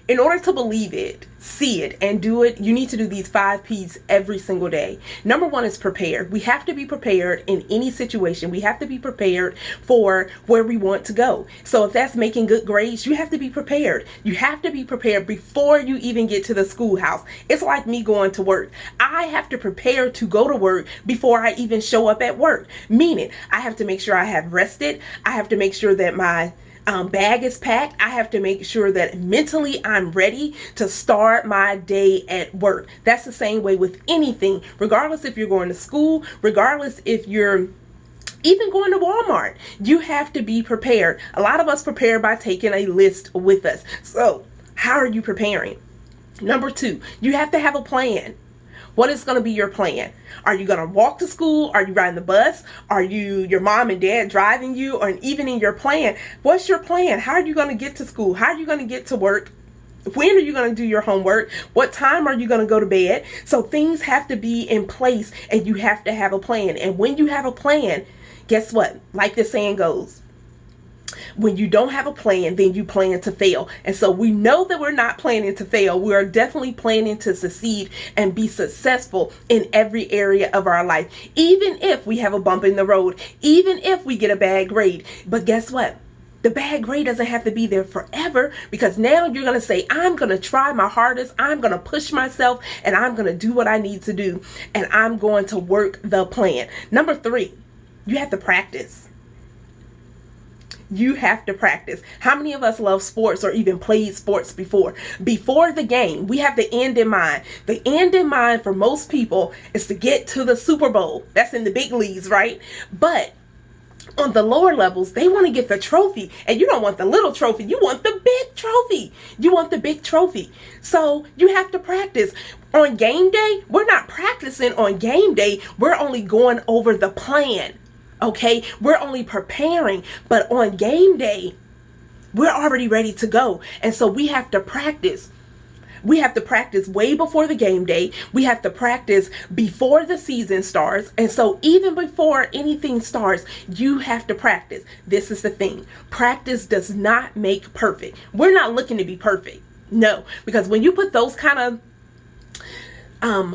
In order to believe it, see it, and do it, you need to do these 5 P's every single day. Number 1 is prepared. We have to be prepared in any situation. We have to be prepared for where we want to go. So if that's making good grades, you have to be prepared. You have to be prepared before you even get to the schoolhouse. It's like me going to work. I have to prepare to go to work before I even show up at work. Meaning, I have to make sure I have rested. I have to make sure that my bag is packed. I have to make sure that mentally I'm ready to start my day at work. That's the same way with anything, regardless if you're going to school, regardless if you're even going to Walmart. You have to be prepared. A lot of us prepare by taking a list with us. So how are you preparing? Number 2, you have to have a plan. What is going to be your plan? Are you going to walk to school? Are you riding the bus? Are your mom and dad driving you? Or even in your plan, what's your plan? How are you going to get to school? How are you going to get to work? When are you going to do your homework? What time are you going to go to bed? So things have to be in place, and you have to have a plan. And when you have a plan, guess what? Like the saying goes, when you don't have a plan, then you plan to fail. And so we know that we're not planning to fail. We are definitely planning to succeed and be successful in every area of our life. Even if we have a bump in the road, even if we get a bad grade. But guess what? The bad grade doesn't have to be there forever, because now you're going to say, I'm going to try my hardest. I'm going to push myself, and I'm going to do what I need to do. And I'm going to work the plan. Number 3, you have to practice. You have to practice. How many of us love sports or even played sports before? Before the game, we have the end in mind. The end in mind for most people is to get to the Super Bowl. That's in the big leagues, right? But on the lower levels, they want to get the trophy. And you don't want the little trophy. You want the big trophy. You want the big trophy. So you have to practice. On game day, we're not practicing on game day. We're only going over the plan. Okay, we're only preparing, but on game day, we're already ready to go. And so we have to practice. We have to practice way before the game day. We have to practice before the season starts. And so even before anything starts, you have to practice. This is the thing. Practice does not make perfect. We're not looking to be perfect. No, because when you put those kind of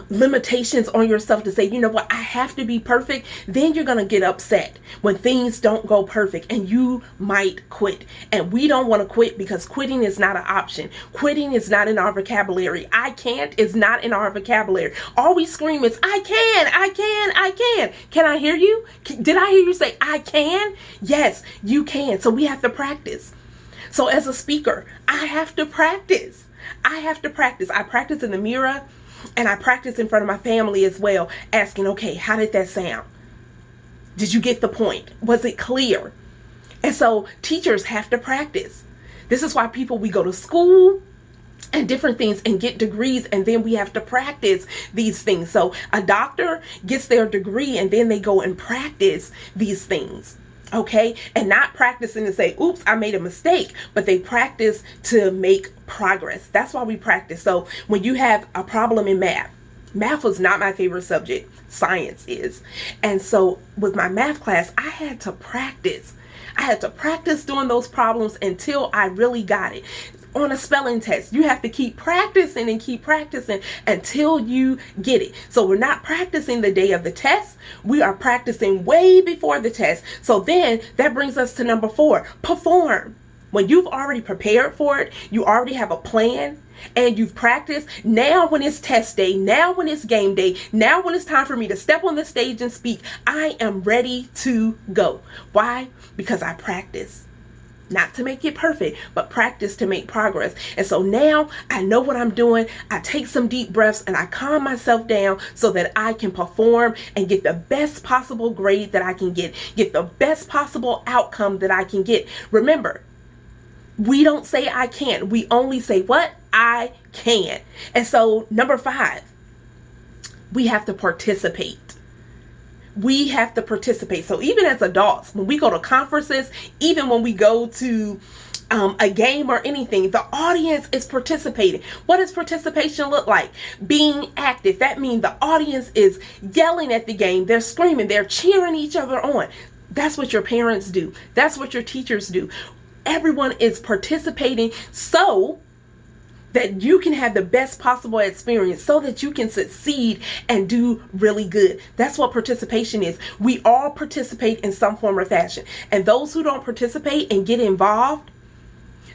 limitations on yourself to say, you know what, I have to be perfect, then you're going to get upset when things don't go perfect, and you might quit. And we don't want to quit, because quitting is not an option. Quitting is not in our vocabulary. I can't is not in our vocabulary. All we scream is, I can, I can, I can. Can I hear you? Did I hear you say, I can? Yes, you can. So we have to practice. So as a speaker, I have to practice. I have to practice. I practice in the mirror. And I practice in front of my family as well, asking, okay, how did that sound? Did you get the point? Was it clear? And so teachers have to practice. This is why we go to school and different things and get degrees, and then we have to practice these things. So a doctor gets their degree, and then they go and practice these things. Okay, and not practicing to say, oops, I made a mistake, but they practice to make progress. That's why we practice. So when you have a problem in math was not my favorite subject. Science is. And so with my math class, I had to practice. I had to practice doing those problems until I really got it. On a spelling test, you have to keep practicing and keep practicing until you get it. So we're not practicing the day of the test. We are practicing way before the test. So then that brings us to number 4, perform. When you've already prepared for it, you already have a plan, and you've practiced. Now when it's test day, now when it's game day, now when it's time for me to step on the stage and speak, I am ready to go. Why? Because I practice. Not to make it perfect, but practice to make progress. And so now I know what I'm doing. I take some deep breaths and I calm myself down so that I can perform and get the best possible grade that I can get the best possible outcome that I can get. Remember, we don't say I can't. We only say what? I can. And so number 5, we have to participate. We have to participate. So even as adults, when we go to conferences, even when we go to a game or anything, the audience is participating. What does participation look like? Being active. That means the audience is yelling at the game. They're screaming. They're cheering each other on. That's what your parents do. That's what your teachers do. Everyone is participating so that you can have the best possible experience so that you can succeed and do really good. That's what participation is. We all participate in some form or fashion. And those who don't participate and get involved,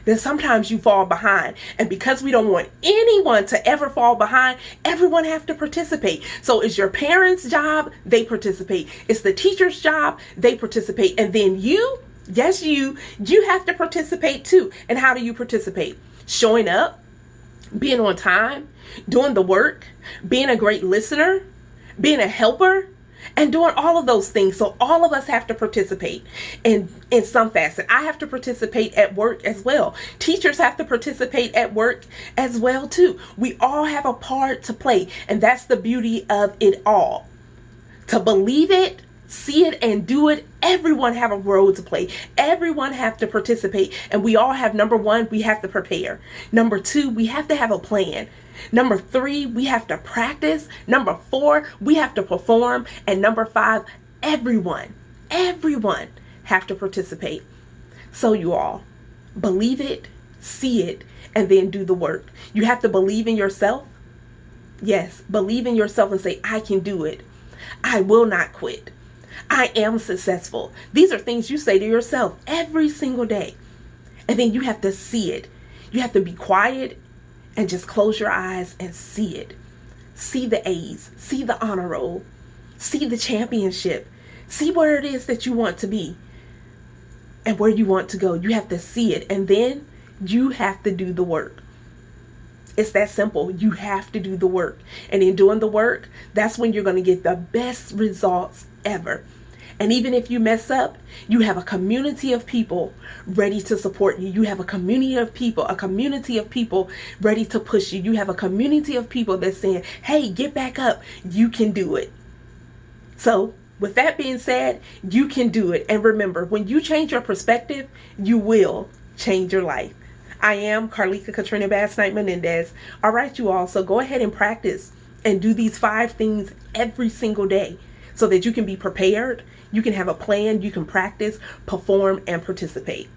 then sometimes you fall behind. And because we don't want anyone to ever fall behind, everyone have to participate. So it's your parents' job, they participate. It's the teacher's job, they participate. And then you, yes, you have to participate too. And how do you participate? Showing up, being on time, doing the work, being a great listener, being a helper, and doing all of those things. So all of us have to participate in some facet. I have to participate at work as well. Teachers have to participate at work as well too. We all have a part to play, and that's the beauty of it all. To believe it, see it, and do it, everyone have a role to play. Everyone have to participate, and we all have, number one, we have to prepare. Number two, we have to have a plan. Number three, we have to practice. Number four, we have to perform. And number five, everyone have to participate. So you all, believe it, see it, and then do the work. You have to believe in yourself. Yes, believe in yourself and say, I can do it. I will not quit. I am successful. These are things you say to yourself every single day. And then you have to see it. You have to be quiet and just close your eyes and see it. See the A's, see the honor roll, see the championship, see where it is that you want to be and where you want to go. You have to see it, and then you have to do the work. It's that simple. You have to do the work. And in doing the work, that's when you're going to get the best results ever. And even if you mess up, you have a community of people ready to support you. You have a community of people ready to push you. You have a community of people that's saying, hey, get back up. You can do it. So with that being said, you can do it. And remember, when you change your perspective, you will change your life. I am Carlika Katrina Basnight-Menendez. All right, you all. So go ahead and practice and do these 5 things every single day so that you can be prepared. You can have a plan, you can practice, perform, and participate.